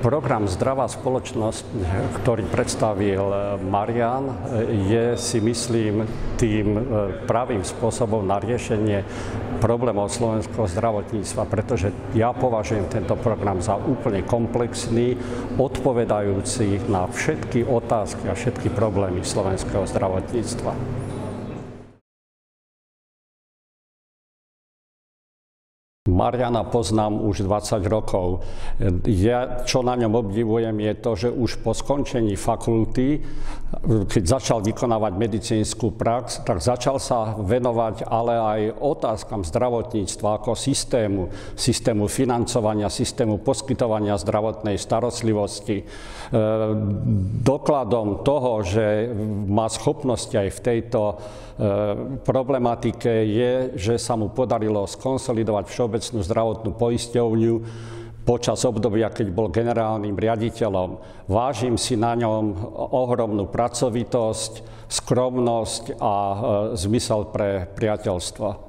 Program Zdravá spoločnosť, ktorý predstavil Marian, je, si myslím, tým pravým spôsobom na riešenie problémov slovenského zdravotníctva, pretože ja považujem tento program za úplne komplexný, odpovedajúci na všetky otázky a všetky problémy slovenského zdravotníctva. Mariana poznám už 20 rokov. Ja, čo na ňom obdivujem, je to, že už po skončení fakulty, keď začal vykonávať medicínsku prax, tak začal sa venovať ale aj otázkam zdravotníctva ako systému financovania, systému poskytovania zdravotnej starostlivosti. Dokladom toho, že má schopnosti aj v tejto problematike je, že sa mu podarilo skonsolidovať Všeobecnú zdravotnú poisťovňu počas obdobia, keď bol generálnym riaditeľom. Vážim si na ňom ohromnú pracovitosť, skromnosť a zmysel pre priateľstvo.